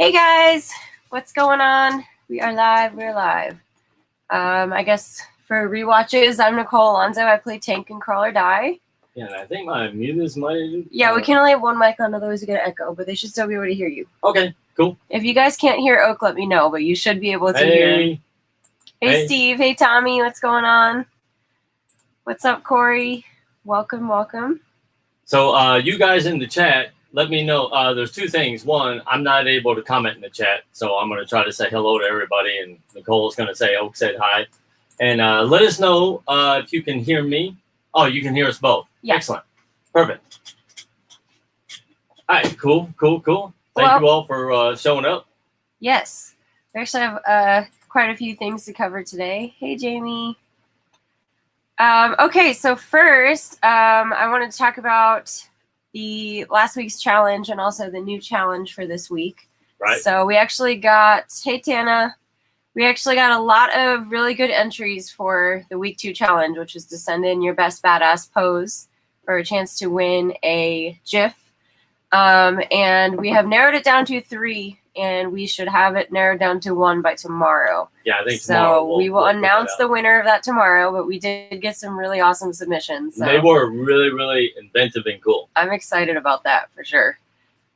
Hey guys, what's going on? We are live, we're live. I guess for rewatches, I'm Nicole Alonso. I play Tank and Crawl or Die. Yeah, and I think my mute is my... Yeah, we can only have one mic on, otherwise we get an echo, but they should still be able to hear you. Okay, cool. If you guys can't hear Oak, let me know, but you should be able to hear him. Hey Steve, hey Tommy, what's going on? What's up, Corey? Welcome, welcome. So you guys in the chat, let me know. There's two things. One, I'm not able to comment in the chat, so I'm going to try to say hello to everybody, and Nicole's going to say Oak said hi. And let us know if you can hear me. Oh, you can hear us both. Yeah. Excellent. Perfect. All right, cool. Thank you all for showing up. Yes. We actually have quite a few things to cover today. Hey, Jamie. Okay, so first, I wanted to talk about the last week's challenge and also the new challenge for this week. Right. So we actually got, hey Tana, we actually got a lot of really good entries for the week 2 challenge, which is to send in your best badass pose for a chance to win a GIF. And we have narrowed it down to 3, and we should have it narrowed down to 1 by tomorrow. Yeah, I think tomorrow. So we will announce the winner of that tomorrow, but we did get some really awesome submissions. So they were really, really inventive and cool. I'm excited about that for sure.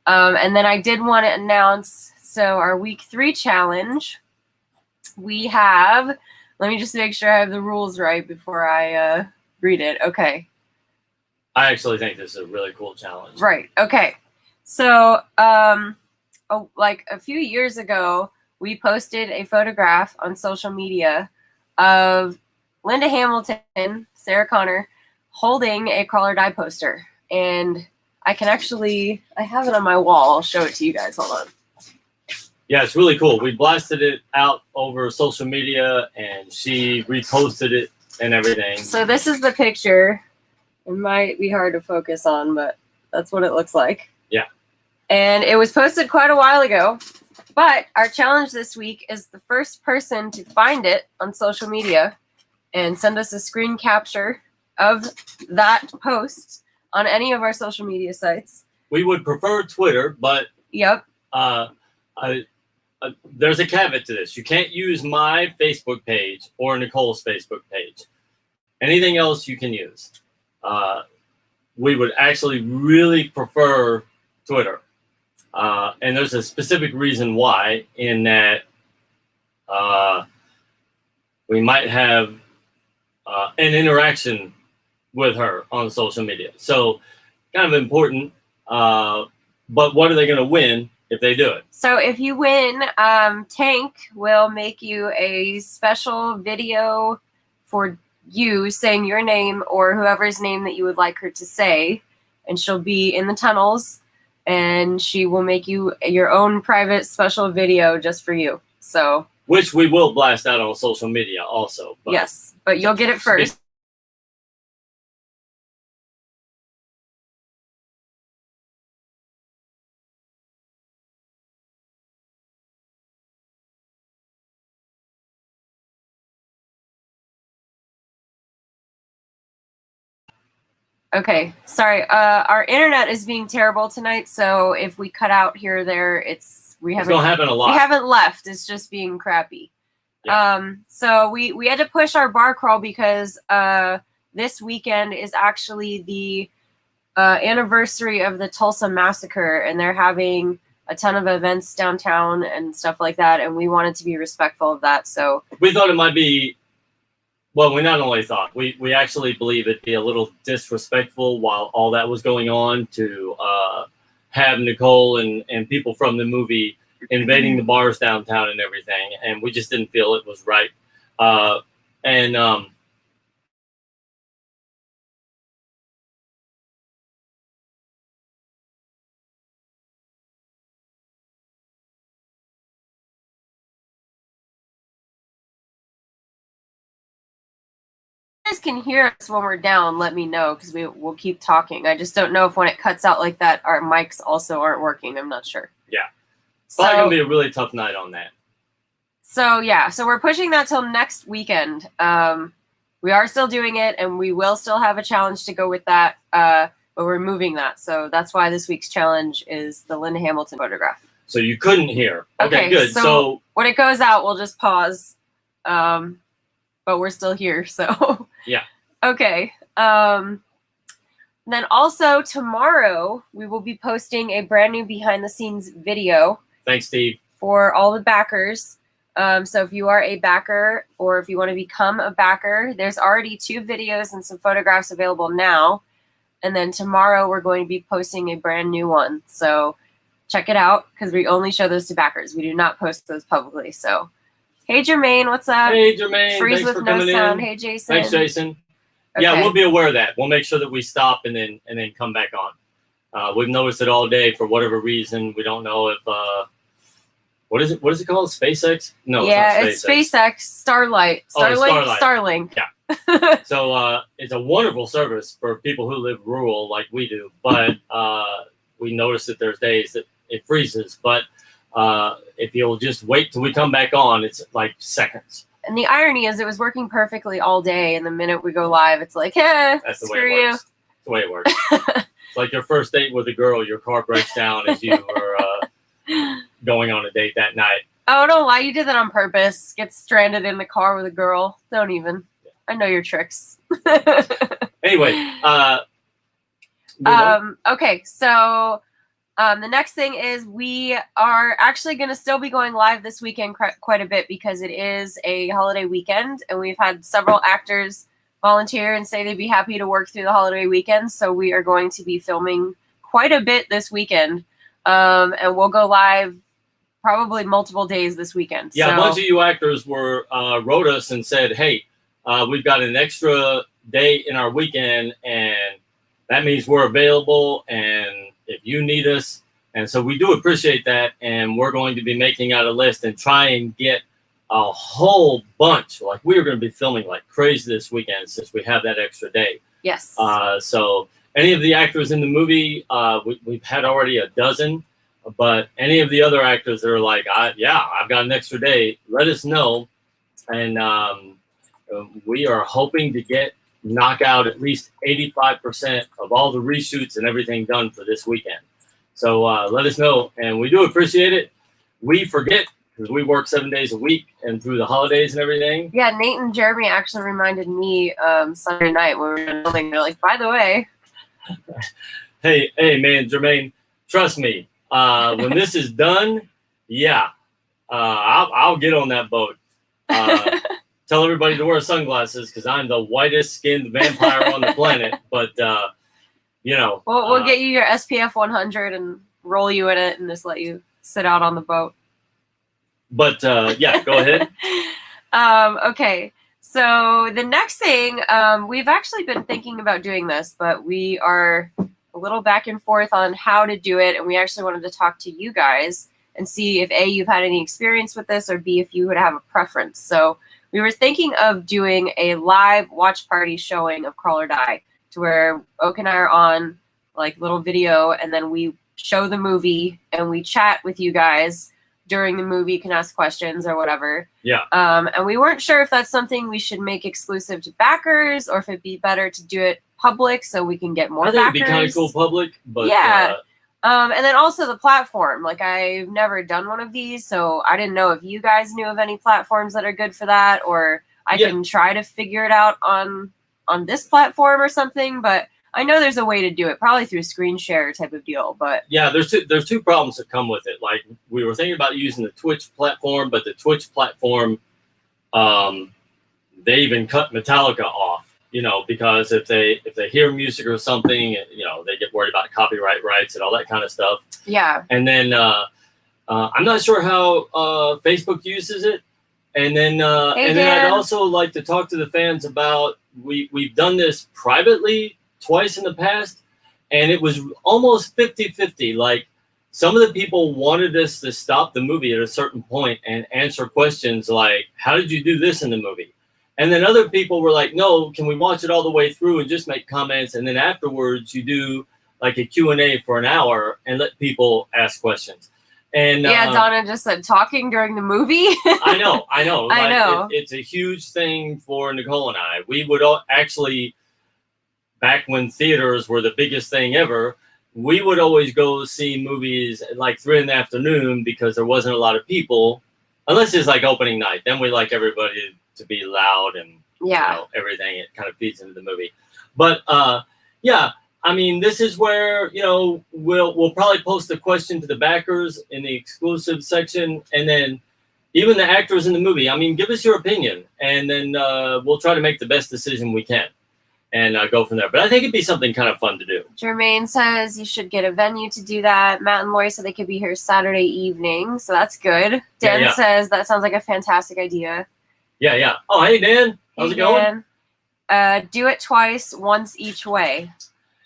And then I did want to announce, so our week 3 challenge, we have, let me just make sure I have the rules right before I read it. Okay. I actually think this is a really cool challenge. Right. Okay. So, like a few years ago, we posted a photograph on social media of Linda Hamilton, Sarah Connor, holding a Crawl or Die poster. And I can actually, I have it on my wall. I'll show it to you guys. Hold on. Yeah, it's really cool. We blasted it out over social media, and she reposted it and everything. So this is the picture. It might be hard to focus on, but that's what it looks like. Yeah. And it was posted quite a while ago. But our challenge this week is the first person to find it on social media and send us a screen capture of that post on any of our social media sites. We would prefer Twitter, but yep. There's a caveat to this. You can't use my Facebook page or Nicole's Facebook page. Anything else you can use. We would actually really prefer Twitter. And there's a specific reason why, in that we might have an interaction with her on social media. So kind of important. But what are they going to win if they do it? So if you win, Tank will make you a special video for you saying your name or whoever's name that you would like her to say, and she'll be in the tunnels, and she will make you your own private special video just for you. So, which we will blast out on social media also. But yes, but you'll get it first. Okay, sorry. Our internet is being terrible tonight, so if we cut out here or there, it's gonna happen a lot. We haven't left. It's just being crappy. Yeah. So we had to push our bar crawl because this weekend is actually the anniversary of the Tulsa massacre, and they're having a ton of events downtown and stuff like that, and we wanted to be respectful of that. So we thought it might be. Well, we not only thought, we actually believe it'd be a little disrespectful while all that was going on to have Nicole and people from the movie invading the bars downtown and everything. And we just didn't feel it was right. Guys can hear us when we're down, let me know, because we'll keep talking. I just don't know if when it cuts out like that, our mics also aren't working. I'm not sure. Yeah. It's probably going to be a really tough night on that. So, yeah. So we're pushing that till next weekend. We are still doing it, and we will still have a challenge to go with that. But we're moving that. So that's why this week's challenge is the Linda Hamilton photograph. So you couldn't hear. Okay, good. So when it goes out, we'll just pause. But we're still here, so. Yeah. Okay. Then also tomorrow, we will be posting a brand new behind the scenes video. Thanks, Steve. For all the backers. So if you are a backer or if you want to become a backer, there's already 2 videos and some photographs available now. And then tomorrow we're going to be posting a brand new one. So check it out because we only show those to backers. We do not post those publicly. So, hey, Jermaine, what's up? Hey, Jermaine. Freeze Thanks with for no coming sound. in. Hey, Jason. Thanks, Jason. Okay. Yeah, we'll be aware of that. We'll make sure that we stop and then come back on. We've noticed it all day for whatever reason. We don't know if what is it called? SpaceX? No, yeah, it's not SpaceX. It's SpaceX, Starlight. Starlink. So it's a wonderful service for people who live rural like we do, but we notice that there's days that it freezes. But if you'll just wait till we come back on, it's like seconds. And the irony is it was working perfectly all day, and the minute we go live, it's like, That's the way screw it you. works. That's the way it works. It's like your first date with a girl, your car breaks down as you are going on a date that night. Oh, don't lie. You did that on purpose. Get stranded in the car with a girl. Don't even. I know your tricks. Anyway. Okay, so the next thing is we are actually going to still be going live this weekend quite a bit because it is a holiday weekend, and we've had several actors volunteer and say they'd be happy to work through the holiday weekend. So we are going to be filming quite a bit this weekend, and we'll go live probably multiple days this weekend. Yeah, so, a bunch of you actors wrote us and said, hey, we've got an extra day in our weekend, and that means we're available, and if you need us. And so we do appreciate that, and we're going to be making out a list and try and get a whole bunch. Like, we are going to be filming like crazy this weekend since we have that extra day. Yes. So any of the actors in the movie, we've had already a dozen, but any of the other actors that are like, yeah, I've got an extra day, let us know. And we are hoping to knock out at least 85% of all the reshoots and everything done for this weekend. So let us know, and we do appreciate it. We forget because we work 7 days a week and through the holidays and everything. Yeah, Nate and Jeremy actually reminded me Sunday night when we were filming. They're like, by the way. Hey, man, Jermaine, trust me. When this is done, yeah, I'll get on that boat. Tell everybody to wear sunglasses because I'm the whitest skinned vampire on the planet. But, we'll get you your SPF 100 and roll you in it and just let you sit out on the boat. But, yeah, go ahead. Okay. So the next thing, we've actually been thinking about doing this, but we are a little back and forth on how to do it. And we actually wanted to talk to you guys and see if A, you've had any experience with this, or B, if you would have a preference. So we were thinking of doing a live watch party showing of Crawl or Die, to where Oak and I are on like little video, and then we show the movie and we chat with you guys during the movie. You can ask questions or whatever. Yeah. And we weren't sure if that's something we should make exclusive to backers or if it'd be better to do it public so we can get more backers. I think it'd be kind of cool public, but yeah. And then also the platform. Like, I've never done one of these, so I didn't know if you guys knew of any platforms that are good for that, or I can try to figure it out on this platform or something. But I know there's a way to do it, probably through screen share type of deal. But yeah, there's two problems that come with it. Like, we were thinking about using the Twitch platform, but the Twitch platform, they even cut Metallica off. Because if they hear music or something, they get worried about copyright rights and all that kind of stuff. Yeah. And then I'm not sure how Facebook uses it. And then I'd also like to talk to the fans about we've done this privately twice in the past, and it was almost 50-50. Like, some of the people wanted us to stop the movie at a certain point and answer questions like, how did you do this in the movie? And then other people were like, no, can we watch it all the way through and just make comments? And then afterwards you do like a Q&A for an hour and let people ask questions. And yeah, Donna just said talking during the movie. I know. I know. It's a huge thing for Nicole and I. We would actually, back when theaters were the biggest thing ever, we would always go see movies at like 3 in the afternoon because there wasn't a lot of people, unless it's like opening night. Then we like everybody to be loud and everything. It kind of feeds into the movie. But yeah, I mean, this is where we'll probably post a question to the backers in the exclusive section, and then even the actors in the movie. I mean, give us your opinion, and then we'll try to make the best decision we can. And go from there. But I think it'd be something kind of fun to do. Jermaine says you should get a venue to do that. Matt and Lori said they could be here Saturday evening, so that's good. Dan says that sounds like a fantastic idea. Yeah. Oh, hey, Dan. How's it going? Do it twice, once each way.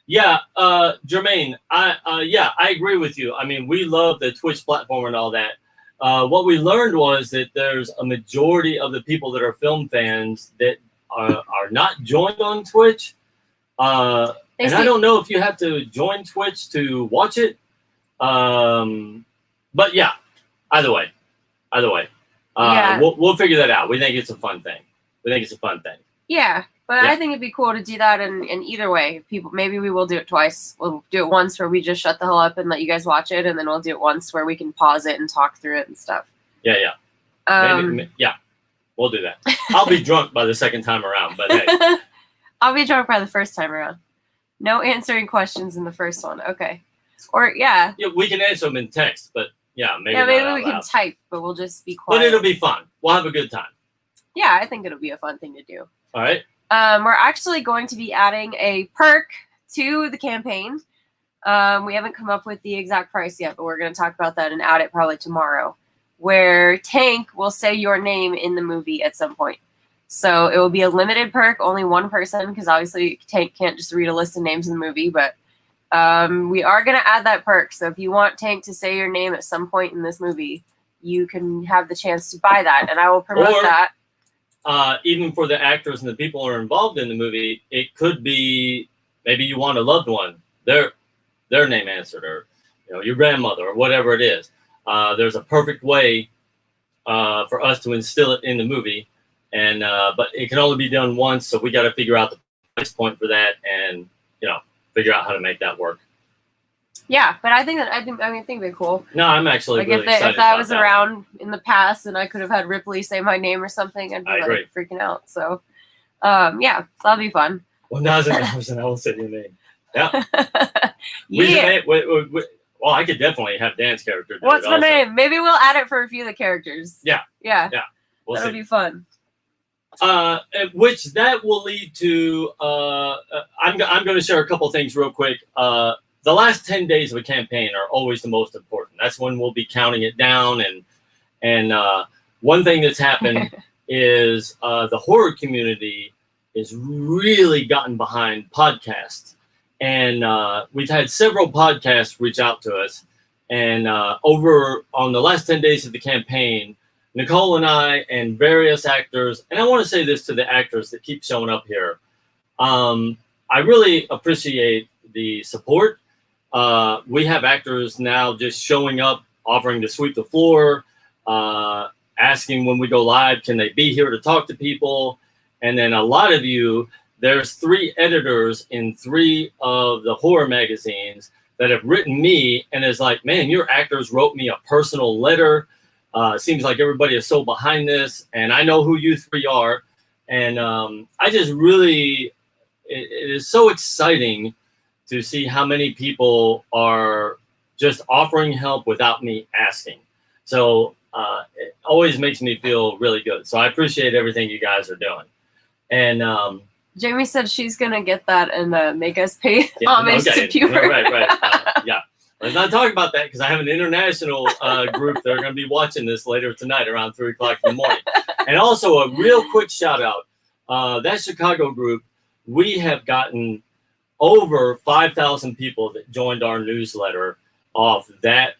Yeah, Jermaine, I agree with you. I mean, we love the Twitch platform and all that. What we learned was that there's a majority of the people that are film fans that are not joined on Twitch. And I don't know if you have to join Twitch to watch it. But yeah, either way. We'll figure that out. We think it's a fun thing. Yeah, but I think it'd be cool to do that in either way. Maybe we will do it twice. We'll do it once where we just shut the hell up and let you guys watch it, and then we'll do it once where we can pause it and talk through it and stuff. Yeah. We'll do that. I'll be drunk by the second time around, but hey. I'll be drunk by the first time around. No answering questions in the first one. Okay. Or, yeah, we can answer them in text, but maybe we can type, but we'll just be quiet. But it'll be fun. We'll have a good time. Yeah, I think it'll be a fun thing to do. All right. We're actually going to be adding a perk to the campaign. We haven't come up with the exact price yet, but we're going to talk about that and add it probably tomorrow, where Tank will say your name in the movie at some point. So it will be a limited perk, only one person, because obviously Tank can't just read a list of names in the movie, but we are going to add that perk. So if you want Tank to say your name at some point in this movie, you can have the chance to buy that, and I will promote that. Even for the actors and the people who are involved in the movie, it could be maybe you want a loved one, their name answered, or your grandmother, or whatever it is. There's a perfect way for us to instill it in the movie, and but it can only be done once, so we got to figure out the price point for that, and figure out how to make that work. Yeah, but I think it'd be cool. No, I'm actually like really excited if that was about around in the past, and I could have had Ripley say my name or something, I'd be like freaking out. So, so that'll be fun. 1,000 I will say your name. Yeah. Well, I could definitely have Dan's character. What's my name? Maybe we'll add it for a few of the characters. Yeah. That'll be fun. Which that will lead to. I'm going to share a couple things real quick. The last 10 days of a campaign are always the most important. That's when we'll be counting it down. And one thing that's happened is the horror community is really gotten behind podcasts. And we've had several podcasts reach out to us. And over on the last 10 days of the campaign, Nicole and I and various actors, and I want to say this to the actors that keep showing up here. I really appreciate the support. We have actors now just showing up, offering to sweep the floor, asking when we go live, can they be here to talk to people? And then a lot of you, there's 3 editors in 3 of the horror magazines that have written me and is like, man, your actors wrote me a personal letter. Seems like everybody is so behind this, and I know who you 3 are. And I just really, it is so exciting to see how many people are just offering help without me asking. So it always makes me feel really good. So I appreciate everything you guys are doing. And Jamie said she's going to get that and make us pay homage to Pure. Right. Yeah. Let's not talk about that because I have an international group that are going to be watching this later tonight around 3 o'clock in the morning. And also a real quick shout out. That Chicago group, we have gotten over 5,000 people that joined our newsletter off that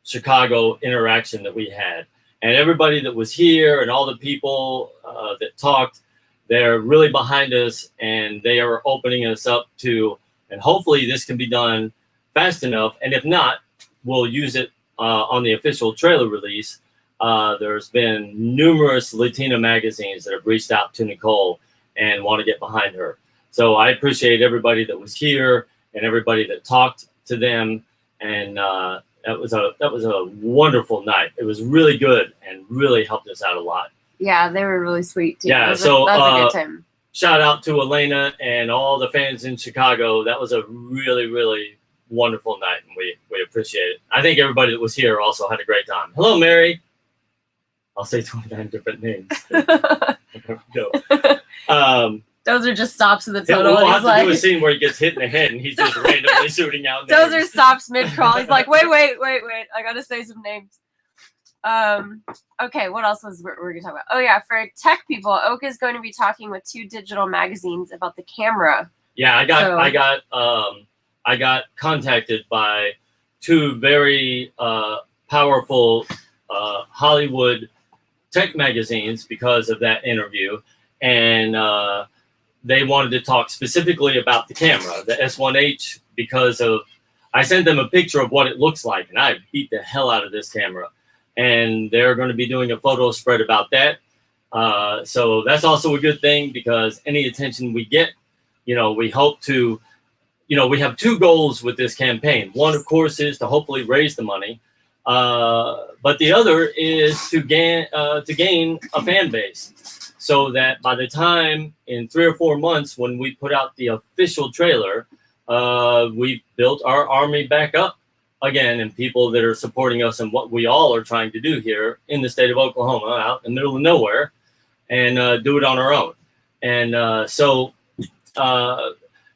Chicago interaction that we had. And everybody that was here and all the people that talked, they're really behind us, and they are opening us up to, and hopefully this can be done fast enough. And if not, we'll use it on the official trailer release. There's been numerous Latina magazines that have reached out to Nicole and want to get behind her. So I appreciate everybody that was here and everybody that talked to them, and that was a wonderful night. It was really good and really helped us out a lot. Yeah, they were really sweet too. Yeah, that was a good time. Shout out to Elena and all the fans in Chicago. That was a really, really wonderful night, and we appreciate it. I think everybody that was here also had a great time. Hello, Mary. I'll say 29 different names. No. Those are just stops in the tunnel. We'll have to do a scene where he gets hit in the head and he's just randomly shooting out names. Those are stops mid-crawl. He's like, wait. I got to say some names. Okay, what else was we're going to talk about? Oh, yeah, for tech people, Oak is going to be talking with 2 digital magazines about the camera. Yeah, I got contacted by 2 very powerful Hollywood tech magazines because of that interview, and they wanted to talk specifically about the camera, the S1H, because I sent them a picture of what it looks like, and I beat the hell out of this camera. And they're going to be doing a photo spread about that. So that's also a good thing, because any attention we get, we hope to, we have 2 goals with this campaign. One, of course, is to hopefully raise the money. But the other is to gain a fan base, so that by the time in 3 or 4 months, when we put out the official trailer, we've built our army back up again, and people that are supporting us and what we all are trying to do here in the state of Oklahoma, out in the middle of nowhere, and do it on our own. And so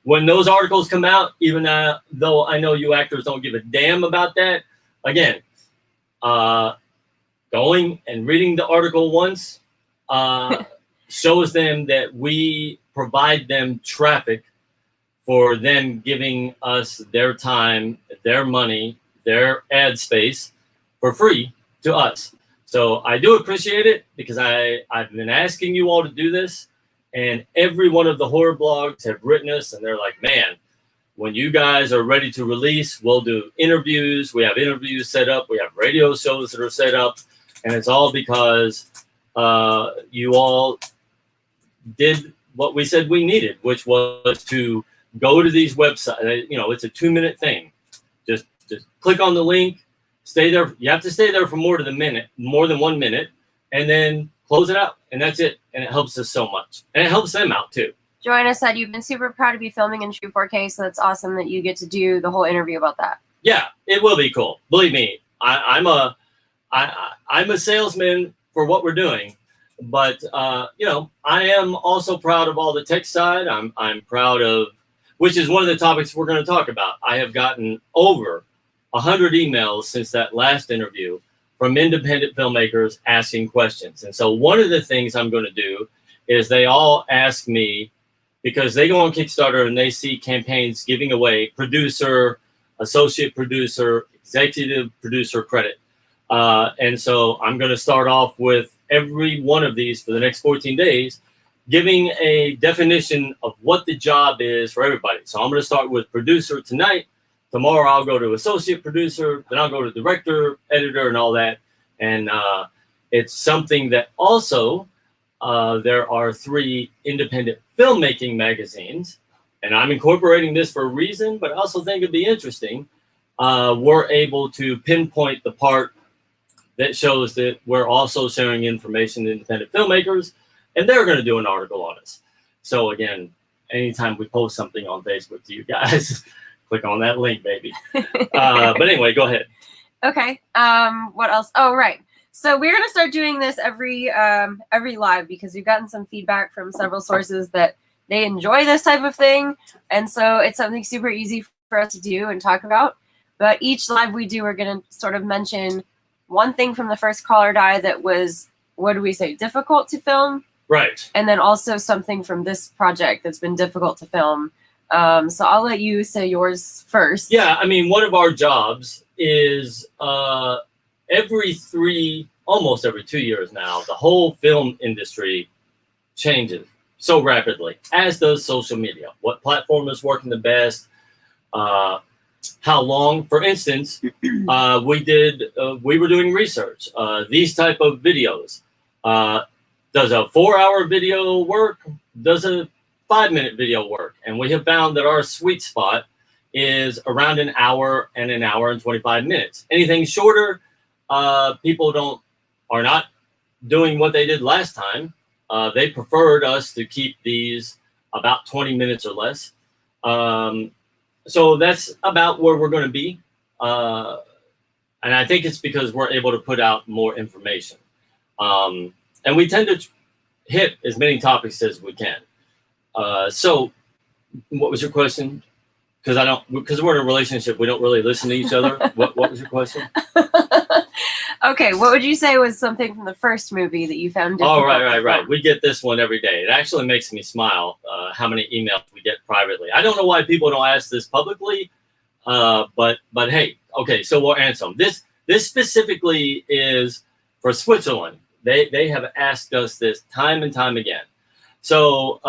when those articles come out, even though I know you actors don't give a damn about that, again, going and reading the article once shows them that we provide them traffic for them giving us their time, their money, their ad space for free to us. So I do appreciate it, because I've been asking you all to do this, and every one of the horror blogs have written us, and they're like, man, when you guys are ready to release, we'll do interviews. We have interviews set up. We have radio shows that are set up, and it's all because you all did what we said we needed, which was to go to these websites. It's a 2-minute thing. Just click on the link, stay there. You have to stay there for more than 1 minute, and then close it out. And that's it. And it helps us so much. And it helps them out too. Joanna said you've been super proud to be filming in true 4K, so that's awesome that you get to do the whole interview about that. Yeah, it will be cool. Believe me, I'm a salesman for what we're doing. But I am also proud of all the tech side. I'm proud of, which is one of the topics we're going to talk about. I have gotten over 100 emails since that last interview from independent filmmakers asking questions. And so one of the things I'm going to do is they all ask me, because they go on Kickstarter and they see campaigns giving away producer, associate producer, executive producer credit. And so I'm going to start off with every one of these for the next 14 days, giving a definition of what the job is for everybody. So I'm going to start with producer tonight. Tomorrow I'll go to associate producer, then I'll go to director, editor, and all that. And it's something that also there are 3 independent filmmaking magazines, and I'm incorporating this for a reason, but I also think it'd be interesting. We're able to pinpoint the part that shows that we're also sharing information to independent filmmakers, and they're going to do an article on us. So again, anytime we post something on Facebook to you guys, click on that link, baby. But anyway, go ahead. Okay. What else? Oh, right. So we're going to start doing this every live, because we've gotten some feedback from several sources that they enjoy this type of thing. And so it's something super easy for us to do and talk about. But each live we do, we're going to sort of mention one thing from the first Call or Die that was, what do we say, difficult to film? Right. And then also something from this project that's been difficult to film. So I'll let you say yours first. Yeah, I mean, one of our jobs is almost every 2 years now, the whole film industry changes so rapidly, as does social media. What platform is working the best? How long? For instance, we were doing research. These type of videos. Does a 4-hour video work? Does a 5-minute video work? And we have found that our sweet spot is around an hour and 25 minutes. Anything shorter, people are not doing what they did last time. They preferred us to keep these about 20 minutes or less. So that's about where we're going to be. And I think it's because we're able to put out more information. And we tend to hit as many topics as we can. So what was your question? Because we're in a relationship, we don't really listen to each other. What was your question? Okay, what would you say was something from the first movie that you found difficult? Oh, right. We get this one every day. It actually makes me smile how many emails we get privately. I don't know why people don't ask this publicly, but hey, okay, so we'll answer them. This specifically is for Switzerland. They have asked us this time and time again. So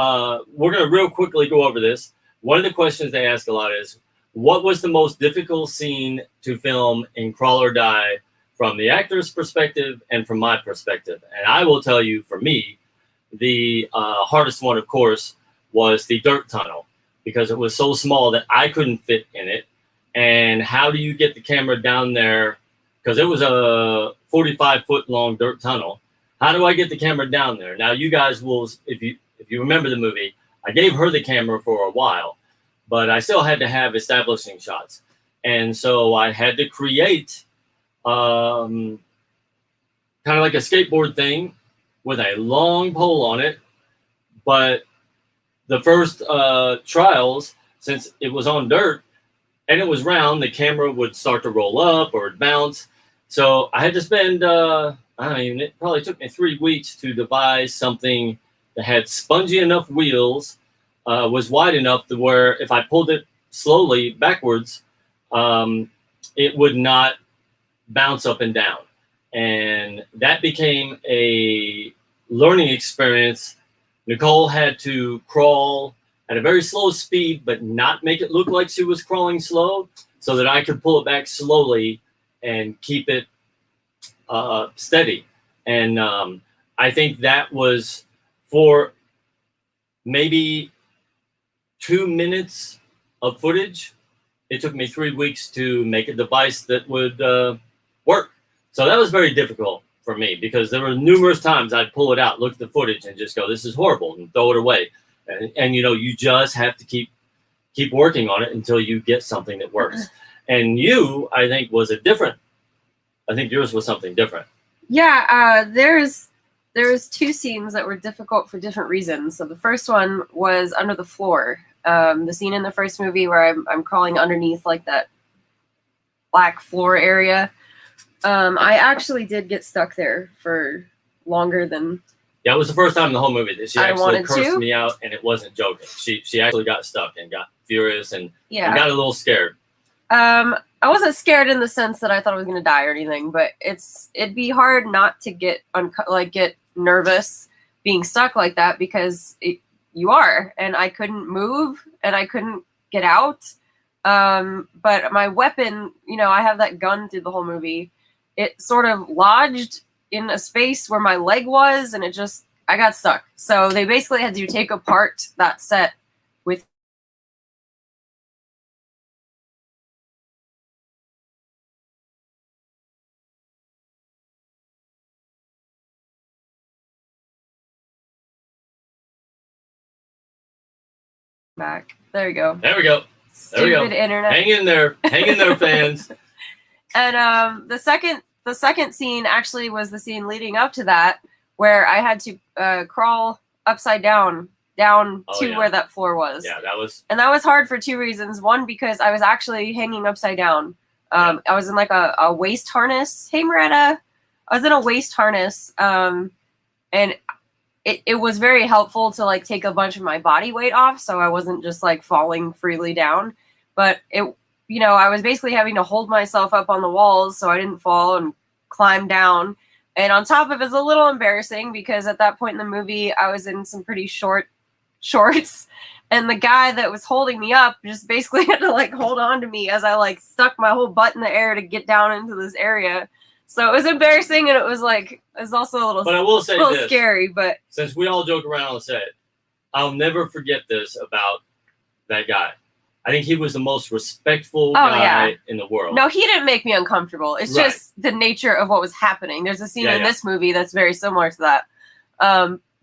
we're going to real quickly go over this. One of the questions they ask a lot is, what was the most difficult scene to film in Crawl or Die from the actor's perspective and from my perspective? And I will tell you, for me, the hardest one, of course, was the dirt tunnel, because it was so small that I couldn't fit in it. And how do you get the camera down there? Because it was a 45-foot long dirt tunnel. How do I get the camera down there? Now, you guys will, if you remember the movie, I gave her the camera for a while, but I still had to have establishing shots. And so I had to create kind of like a skateboard thing with a long pole on it. But the first trials, since it was on dirt and it was round, the camera would start to roll up or bounce. So I had to spend, it probably took me 3 weeks to devise something that had spongy enough wheels, was wide enough to where if I pulled it slowly backwards, it would not bounce up and down. And that became a learning experience. Nicole had to crawl at a very slow speed, but not make it look like she was crawling slow, so that I could pull it back slowly and keep it steady. And I think that was for maybe 2 minutes of footage. It took me 3 weeks to make a device that would work. So that was very difficult for me, because there were numerous times I'd pull it out, look at the footage, and just go, "This is horrible," and throw it away. And you just have to keep working on it until you get something that works. And I think, I think yours was something different. Yeah, there's 2 scenes that were difficult for different reasons. So the first one was under the floor. The scene in the first movie where I'm crawling underneath like that black floor area. I actually did get stuck there for longer than. Yeah, it was the first time in the whole movie that she actually cursed me out, and it wasn't joking. She actually got stuck and got furious and got a little scared. I wasn't scared in the sense that I thought I was going to die or anything, but it'd be hard not to get nervous being stuck like that, because you are, and I couldn't move and I couldn't get out. But my weapon, I have that gun through the whole movie. It sort of lodged in a space where my leg was, and I got stuck. So they basically had to take apart that set with back. There we go. There we go. Stupid internet. Hang in there, fans. And the second scene actually was the scene leading up to that, where I had to crawl upside down to where that floor was. Yeah, that was hard for 2 reasons. One, because I was actually hanging upside down. I was in like a waist harness. Hey, Moretta. I was in a waist harness, and it was very helpful to like take a bunch of my body weight off, so I wasn't just like falling freely down. But I was basically having to hold myself up on the walls so I didn't fall and climb down. And on top of it, it's a little embarrassing because at that point in the movie, I was in some pretty short shorts, and the guy that was holding me up just basically had to like hold on to me as I like stuck my whole butt in the air to get down into this area. So it was embarrassing, and it was also a little, but I will say this, scary. But since we all joke around on set, I'll never forget this about that guy. I think he was the most respectful Oh, guy yeah. in the world. No, he didn't make me uncomfortable. It's Right. just the nature of what was happening. There's a scene Yeah, in yeah. this movie that's very similar to that.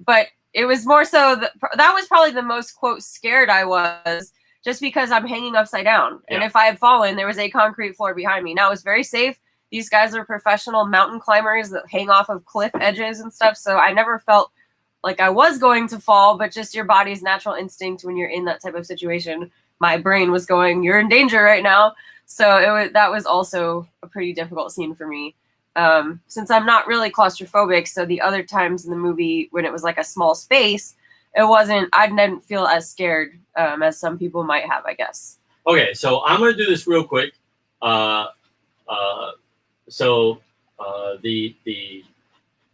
But it was more so that was probably the most, quote, scared I was, just because I'm hanging upside down. And Yeah. if I had fallen, there was a concrete floor behind me. Now, it was very safe. These guys are professional mountain climbers that hang off of cliff edges and stuff. So I never felt like I was going to fall, but just your body's natural instinct when you're in that type of situation. My brain was going, you're in danger right now. So that was also a pretty difficult scene for me. Since I'm not really claustrophobic, so the other times in the movie when it was like a small space, I didn't feel as scared as some people might have, I guess. Okay, so I'm going to do this real quick.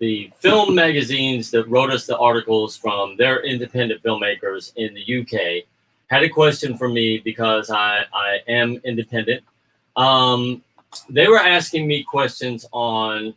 The film magazines that wrote us the articles from their independent filmmakers in the UK had a question for me because I am independent. They were asking me questions on,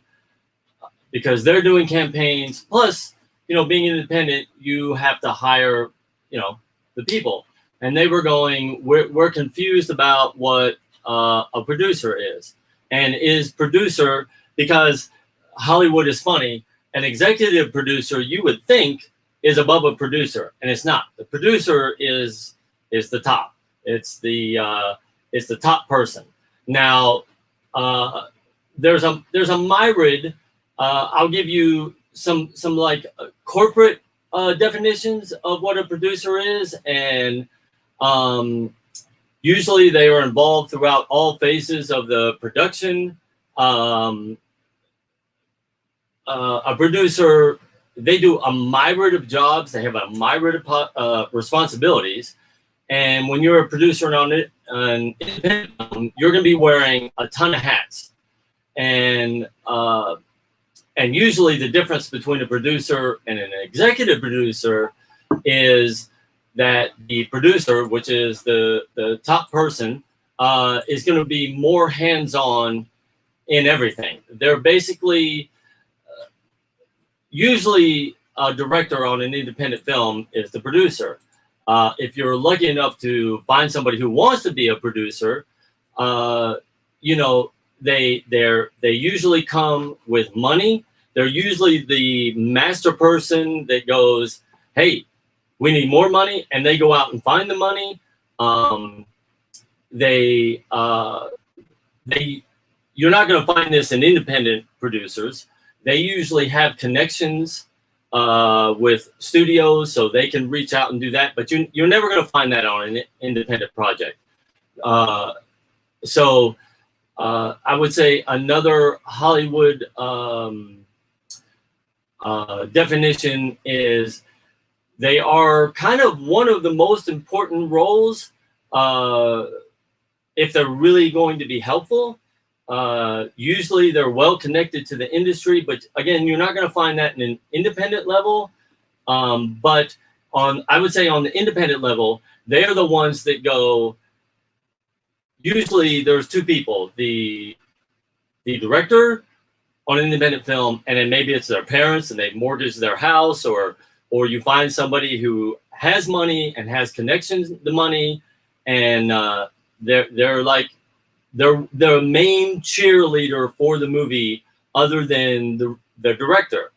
because they're doing campaigns, plus, being independent, you have to hire, the people. And they were going, we're confused about what a producer is. And is producer, because Hollywood is funny, an executive producer, you would think, is above a producer, and it's not. The producer is the top. It's the top person. Now, there's a myriad. I'll give you some like corporate definitions of what a producer is, and usually they are involved throughout all phases of the production. A producer, they do a myriad of jobs. They have a myriad of responsibilities. And when you're a producer on an independent film, you're going to be wearing a ton of hats. And usually the difference between a producer and an executive producer is that the producer, which is the top person, is going to be more hands-on in everything. They're basically, usually a director on an independent film is the producer. If you're lucky enough to find somebody who wants to be a producer, they usually come with money. They're usually the master person that goes, hey, we need more money, and they go out and find the money. You're not going to find this in independent producers. They usually have connections with studios, so they can reach out and do that. But you're never going to find that on an independent project. So I would say another Hollywood definition is they are kind of one of the most important roles if they're really going to be helpful. Usually they're well connected to the industry, but again, you're not going to find that in an independent level. But I would say on the independent level, they're the ones that go, usually there's two people, the director on an independent film, and then maybe it's their parents and they mortgage their house, or you find somebody who has money and has connections to money, and they're like, they're the main cheerleader for the movie other than the director.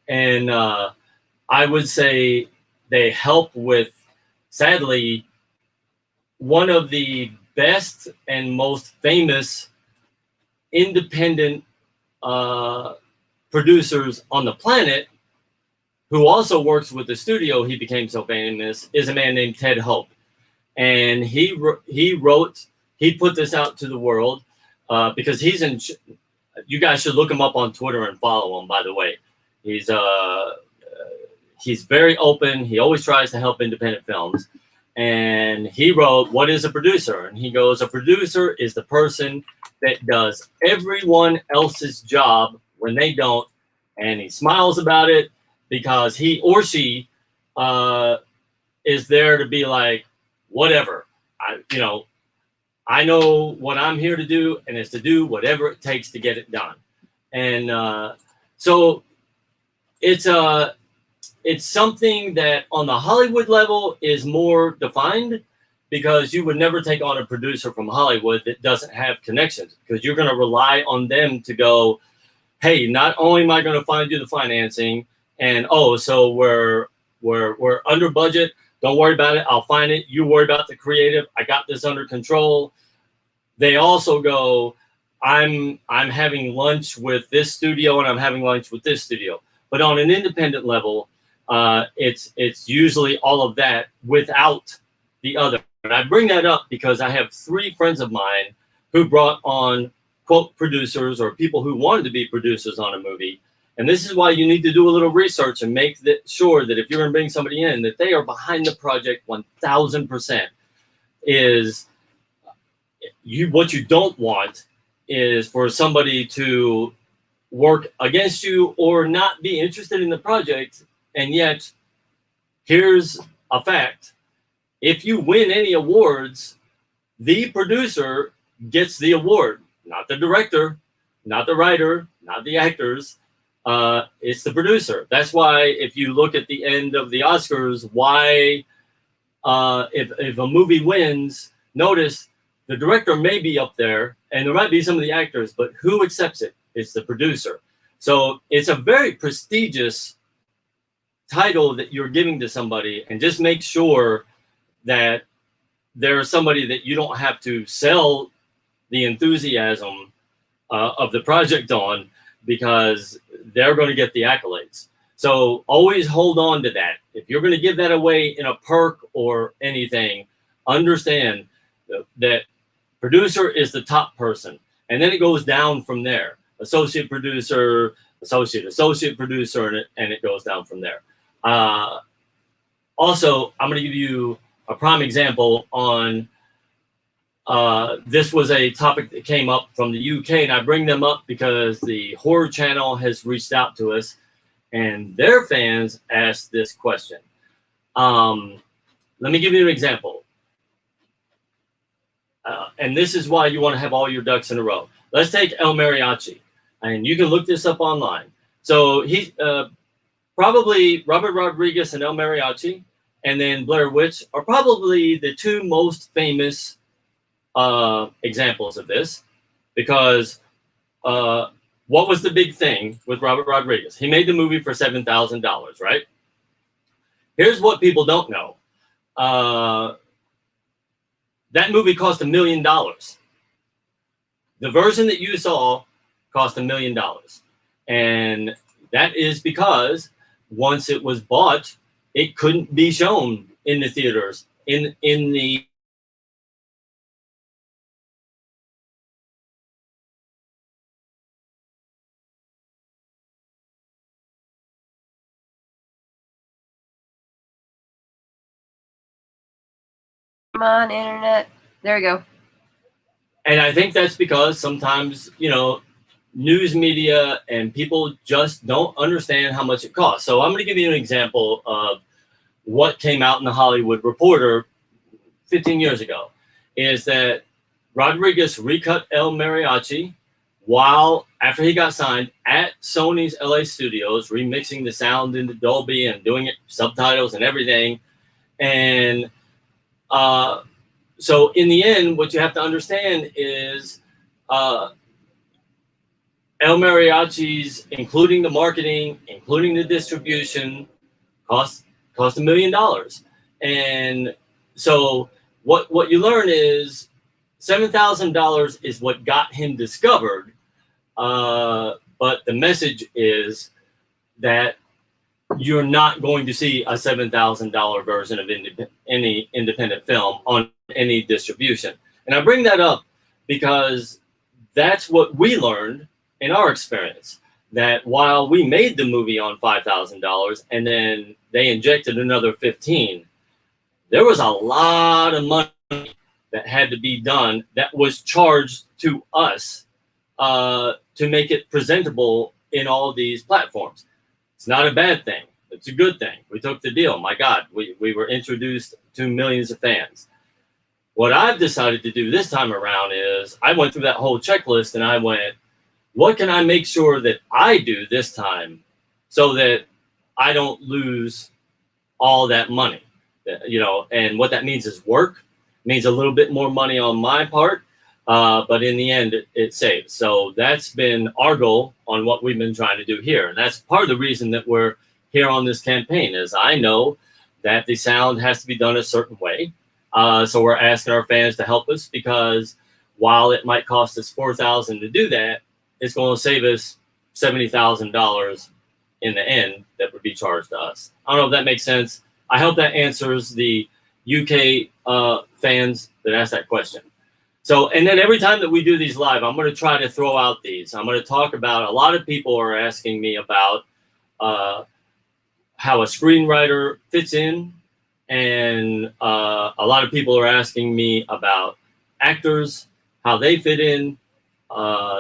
And I would say they help with, sadly, one of the best and most famous independent producers on the planet, who also works with the studio he became so famous, is a man named Ted Hope. And he put this out to the world because you guys should look him up on Twitter and follow him, by the way. He's very open. He always tries to help independent films. And he wrote, "What is a producer?" And he goes, a producer is the person that does everyone else's job when they don't. And he smiles about it because he or she is there to be like, whatever. I know what I'm here to do, and it's to do whatever it takes to get it done. And so it's something that on the Hollywood level is more defined, because you would never take on a producer from Hollywood that doesn't have connections, because you're going to rely on them to go, hey, not only am I going to find you the financing, and oh, so we're under budget. Don't worry about it. I'll find it. You worry about the creative. I got this under control. They also go, I'm having lunch with this studio and I'm having lunch with this studio. But on an independent level, it's usually all of that without the other. And I bring that up because I have 3 friends of mine who brought on, quote, producers or people who wanted to be producers on a movie. And this is why you need to do a little research and make sure that if you're going to bring somebody in, that they are behind the project 1000%. Is what you don't want is for somebody to work against you or not be interested in the project. And yet, here's a fact. If you win any awards, the producer gets the award, not the director, not the writer, not the actors. It's the producer. That's why if you look at the end of the Oscars, why if a movie wins, notice the director may be up there and there might be some of the actors, but who accepts it? It's the producer. So it's a very prestigious title that you're giving to somebody, and just make sure that there's somebody that you don't have to sell the enthusiasm of the project on, because they're going to get the accolades. So always hold on to that. If you're going to give that away in a perk or anything, understand that producer is the top person. And then it goes down from there. Associate producer, associate producer, and it goes down from there. Also, I'm going to give you a prime example on this was a topic that came up from the UK, and I bring them up because the Horror Channel has reached out to us, and their fans asked this question. Let me give you an example. And this is why you want to have all your ducks in a row. Let's take El Mariachi, and you can look this up online. So he's probably Robert Rodriguez and El Mariachi, and then Blair Witch are probably the 2 most famous examples of this, because what was the big thing with Robert Rodriguez? He made the movie for $7,000, right? Here's what people don't know. That movie cost $1 million. The version that you saw cost $1 million. And that is because once it was bought, it couldn't be shown in the theaters, in the Come on, internet. There we go. And I think that's because sometimes, news media and people just don't understand how much it costs. So I'm going to give you an example of what came out in the Hollywood Reporter 15 years ago, is that Rodriguez recut El Mariachi after he got signed at Sony's LA studios, remixing the sound into Dolby and doing it subtitles and everything. And so in the end, what you have to understand is El Mariachi's, including the marketing, including the distribution, cost $1 million. And so what you learn is $7,000 is what got him discovered. But the message is that you're not going to see a $7,000 version of any independent film on any distribution. And I bring that up because that's what we learned in our experience, that while we made the movie on $5,000 and then they injected another 15, there was a lot of money that had to be done that was charged to us to make it presentable in all these platforms. It's not a bad thing. It's a good thing. We took the deal. My God, we were introduced to millions of fans. What I've decided to do this time around is I went through that whole checklist and I went, what can I make sure that I do this time so that I don't lose all that money? And what that means is work. Means a little bit more money on my part, but in the end, it saves. So that's been our goal on what we've been trying to do here. And that's part of the reason that we're here on this campaign, is I know that the sound has to be done a certain way. So we're asking our fans to help us, because while it might cost us $4,000 to do that, it's going to save us $70,000 in the end that would be charged to us. I don't know if that makes sense. I hope that answers the UK fans that asked that question. So, and then every time that we do these live, I'm going to try to throw out these. I'm going to talk about, a lot of people are asking me about how a screenwriter fits in. And a lot of people are asking me about actors, how they fit in.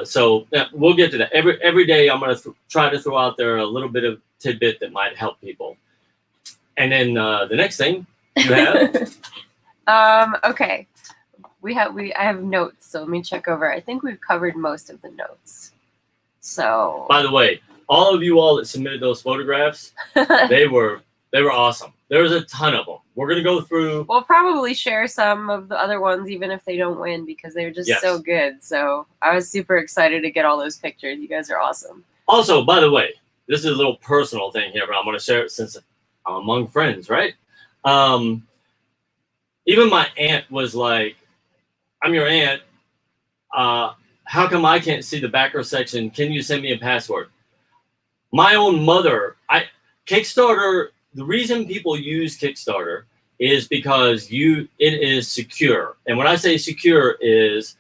So yeah, we'll get to that. Every day I'm going to try to throw out there a little bit of tidbit that might help people. And then the next thing you have. Okay. I have notes, so let me check over. I think we've covered most of the notes. So, by the way, all of you all that submitted those photographs, they were awesome. There's a ton of them. We're gonna go through. We'll probably share some of the other ones, even if they don't win, because they're just so good. So I was super excited to get all those pictures. You guys are awesome. Also, by the way, this is a little personal thing here, but I'm gonna share it since I'm among friends, right? Even my aunt was like, "I'm your aunt. How come I can't see the backer section? Can you send me a password?" My own mother, Kickstarter. The reason people use Kickstarter is because it is secure. And when I say secure is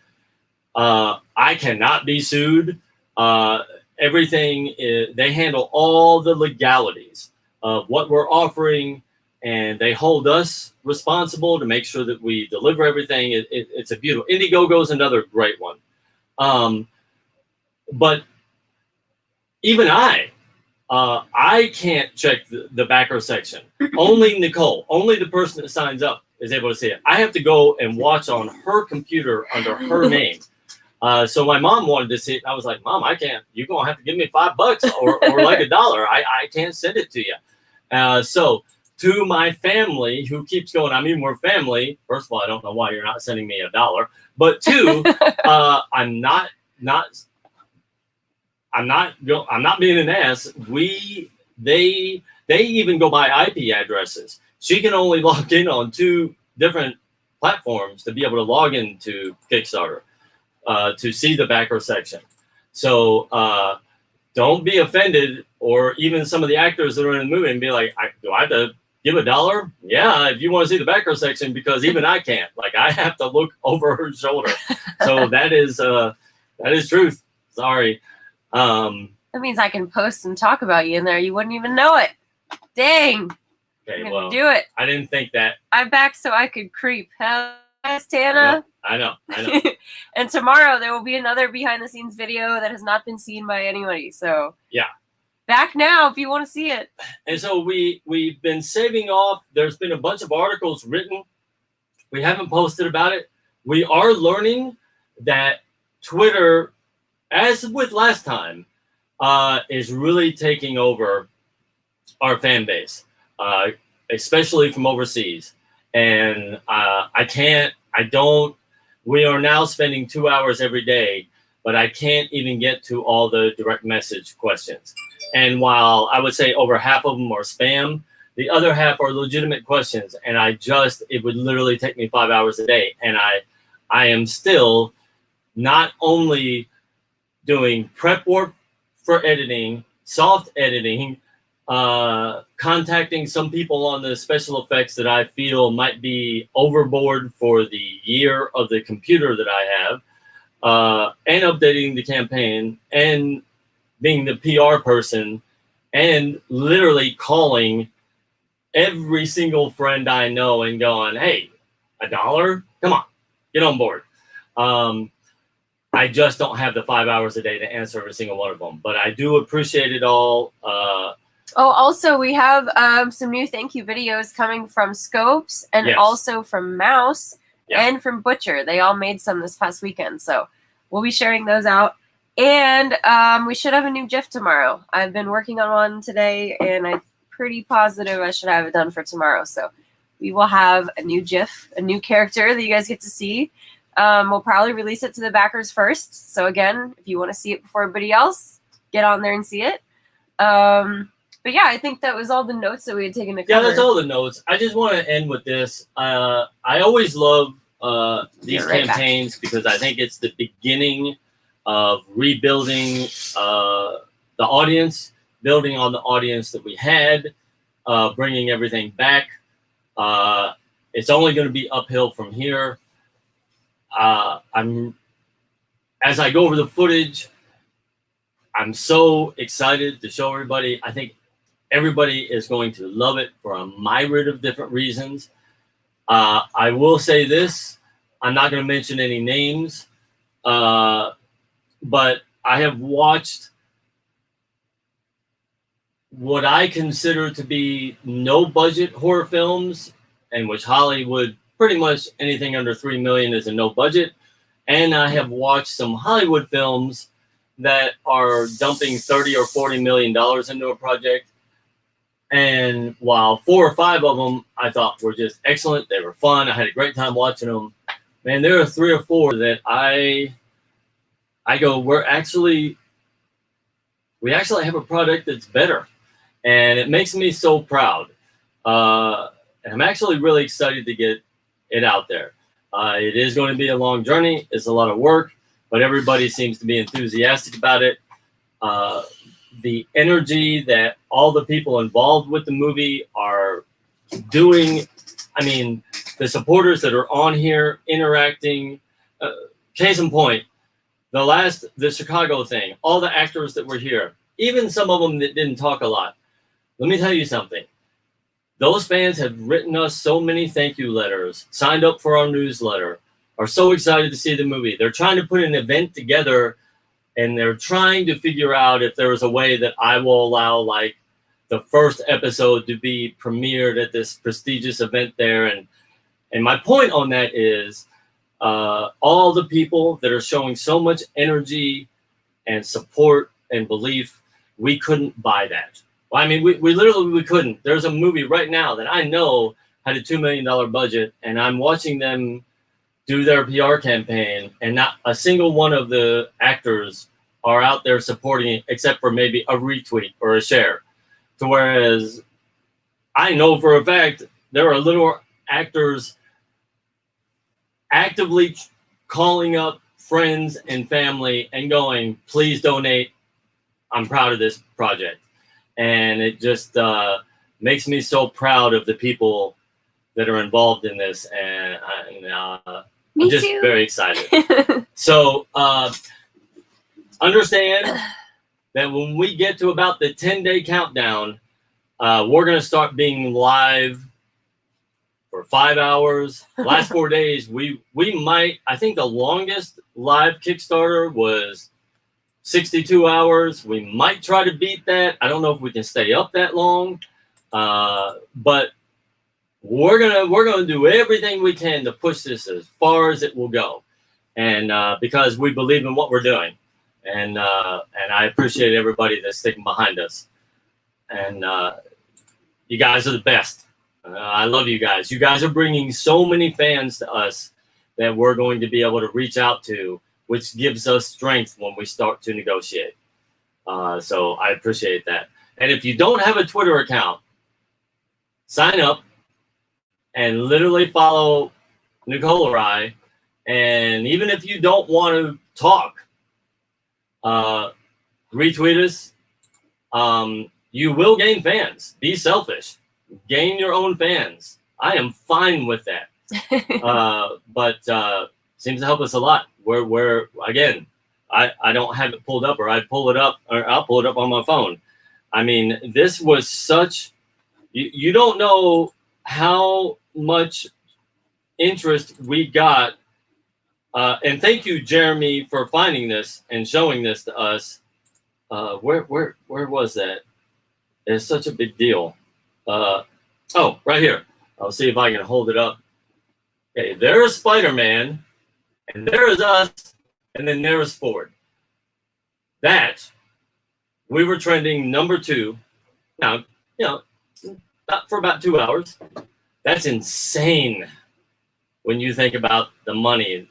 I cannot be sued. Everything they handle all the legalities of what we're offering, and they hold us responsible to make sure that we deliver everything. It's a beautiful. Indiegogo is another great one. But even I can't check the backer section. Only Nicole, only the person that signs up is able to see it. I have to go and watch on her computer under her name. So my mom wanted to see it. I was like, "Mom, I can't. You're going to have to give me $5 or like $1. I can't send it to you." So to my family who keeps going, I mean, we're family. First of all, I don't know why you're not sending me $1. But two, I'm not being an ass. They even go by IP addresses. She can only log in on 2 different platforms to be able to log into Kickstarter to see the backer section. So don't be offended, or even some of the actors that are in the movie, and be like, "Do I have to give $1?" Yeah, if you want to see the backer section, because even I can't. Like, I have to look over her shoulder. So that is truth. Sorry. That means I can post and talk about you in there. You wouldn't even know it. Dang. Okay, well, do it. I didn't think that. I'm back so I could creep. Yes, Tana. I know. And tomorrow there will be another behind the scenes video that has not been seen by anybody. So yeah, back now if you want to see it. And so we've been saving off. There's been a bunch of articles written. We haven't posted about it. We are learning that Twitter, as with last time, is really taking over our fan base, especially from overseas. And we are now spending 2 hours every day, but I can't even get to all the direct message questions. And while I would say over half of them are spam, the other half are legitimate questions. And it would literally take me 5 hours a day. And I am still not only doing prep work for editing, soft editing, contacting some people on the special effects that I feel might be overboard for the year of the computer that I have, and updating the campaign, and being the PR person, and literally calling every single friend I know and going, "Hey, $1? Come on, get on board." I just don't have the 5 hours a day to answer every single one of them, but I do appreciate it all. Also, we have some new thank you videos coming from Scopes, and also from Mouse, and from Butcher. They all made some this past weekend, so we'll be sharing those out. And we should have a new GIF tomorrow. I've been working on one today, and I'm pretty positive I should have it done for tomorrow. So we will have a new GIF, a new character that you guys get to see. We'll probably release it to the backers first. So again, if you want to see it before everybody else, get on there and see it. But yeah, I think that was all the notes that we had taken to cover. Yeah, that's all the notes. I just want to end with this. I always love these campaigns because I think it's the beginning of rebuilding the audience, building on the audience that we had, bringing everything back. It's only going to be uphill from here. As I go over the footage, I'm so excited to show everybody. I think everybody is going to love it for a myriad of different reasons. I will say this. I'm not going to mention any names, but I have watched what I consider to be no-budget horror films, in which Hollywood, pretty much anything under $3 million is a no-budget. And I have watched some Hollywood films that are dumping $30 or $40 million into a project. And while 4 or 5 of them I thought were just excellent, they were fun, I had a great time watching them. Man, there are 3 or 4 that I go, we actually have a product that's better, and it makes me so proud. And I'm actually really excited to get it out there. It is going to be a long journey. It's a lot of work, but everybody seems to be enthusiastic about it. The energy that all the people involved with the movie are doing, I mean, the supporters that are on here interacting, case in point, the Chicago thing, all the actors that were here, even some of them that didn't talk a lot. Let me tell you something. Those fans have written us so many thank you letters, signed up for our newsletter, are so excited to see the movie. They're trying to put an event together, and they're trying to figure out if there is a way that I will allow, like, the first episode to be premiered at this prestigious event there. And my point on that is all the people that are showing so much energy and support and belief, we couldn't buy that. Well, I mean, we literally couldn't. There's a movie right now that I know had a $2 million budget, and I'm watching them do their PR campaign, and not a single one of the actors are out there supporting it, except for maybe a retweet or a share. To whereas I know for a fact there are little actors actively calling up friends and family and going, please donate. I'm proud of this project. And it just makes me so proud of the people that are involved in this. And I'm just very excited. So understand that when we get to about the 10-day countdown, we're going to start being live for 5 hours. Last 4 days, we might, I think the longest live Kickstarter was 62 hours. We might try to beat that. I don't know if we can stay up that long, but we're gonna do everything we can to push this as far as it will go, and because we believe in what we're doing, and I appreciate everybody that's sticking behind us, and you guys are the best. I love you guys. You guys are bringing so many fans to us that we're going to be able to reach out to, which gives us strength when we start to negotiate. So I appreciate that. And if you don't have a Twitter account, sign up and literally follow Nicole or I. And even if you don't want to talk, retweet us. You will gain fans. Be selfish. Gain your own fans. I am fine with that. But seems to help us a lot. We're again, I don't have it pulled up, or I'll pull it up on my phone. I mean, this was such, you don't know how much interest we got. And thank you, Jeremy, for finding this and showing this to us. Where was that? It's such a big deal. Oh, right here. I'll see if I can hold it up. Okay, there's Spider-Man, and there is us, and then there is Ford. That, we were trending number 2. Now, for about 2 hours. That's insane when you think about the money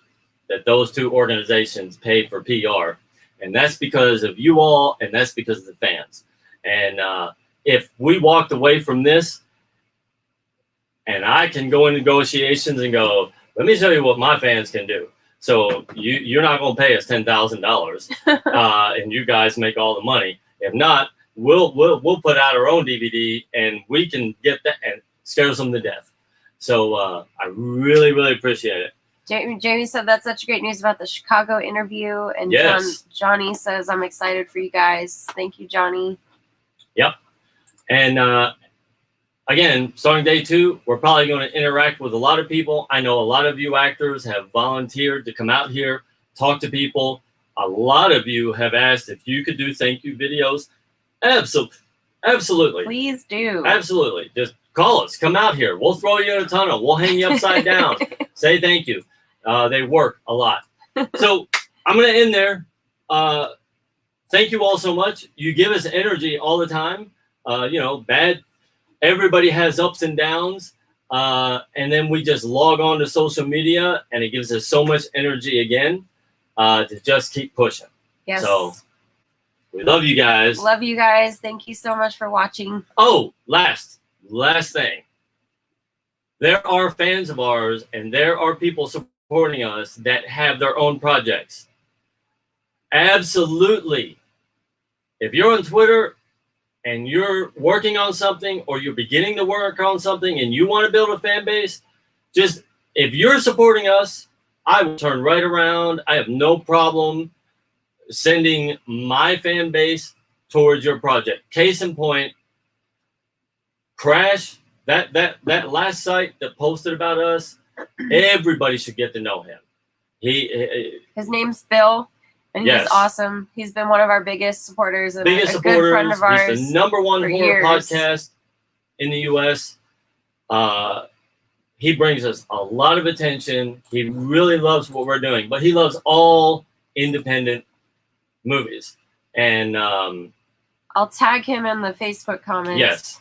that those two organizations paid for PR. And that's because of you all, and that's because of the fans. And if we walked away from this, and I can go in negotiations and go, let me show you what my fans can do. So you're not going to pay us $10,000, and you guys make all the money. If not, we'll put out our own DVD, and we can get that and scares them to death. So I really, really appreciate it. Jamie said that's such great news about the Chicago interview, and Yes. Johnny says I'm excited for you guys. Thank you, Johnny. Yep. And again, starting day 2, we're probably going to interact with a lot of people. I know a lot of you actors have volunteered to come out here, talk to people. A lot of you have asked if you could do thank you videos. Absolutely. Please do. Absolutely. Just call us. Come out here. We'll throw you in a tunnel. We'll hang you upside down. Say thank you. They work a lot. So I'm going to end there. Thank you all so much. You give us energy all the time. Everybody has ups and downs. And then we just log on to social media, and it gives us so much energy again to just keep pushing. Yes. So we love you guys. Love you guys. Thank you so much for watching. Oh, last thing. There are fans of ours, and there are people supporting us that have their own projects. Absolutely. If you're on Twitter and you're working on something, or you're beginning to work on something and you want to build a fan base, just if you're supporting us, I will turn right around. I have no problem sending my fan base towards your project. Case in point, Crash, that last site that posted about us, everybody should get to know him. His name's Bill, and Yes. he's awesome. He's been one of our biggest supporters and biggest a supporters. good friend of ours. He's the number one for horror years. podcast in the U.S. He brings us a lot of attention. He really loves what we're doing, but he loves all independent movies. And I'll tag him in the Facebook comments. yes,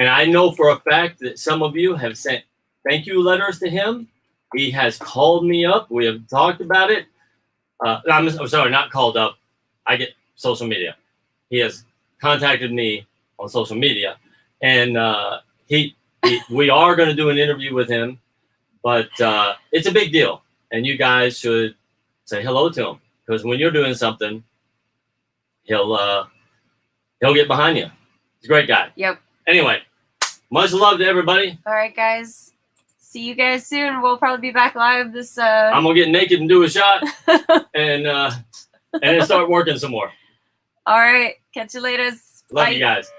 and I know for a fact that some of you have sent thank you letters to him. He has called me up. We have talked about it. I'm sorry, not called up. I get social media. He has contacted me on social media, and we are going to do an interview with him, but it's a big deal, and you guys should say hello to him, because when you're doing something, he'll get behind you. He's a great guy. Yep. Anyway, much love to everybody. All right, guys. See you guys soon. We'll probably be back live this. I'm gonna get naked and do a shot, and then start working some more. All right. Catch you later. Love Bye. you guys.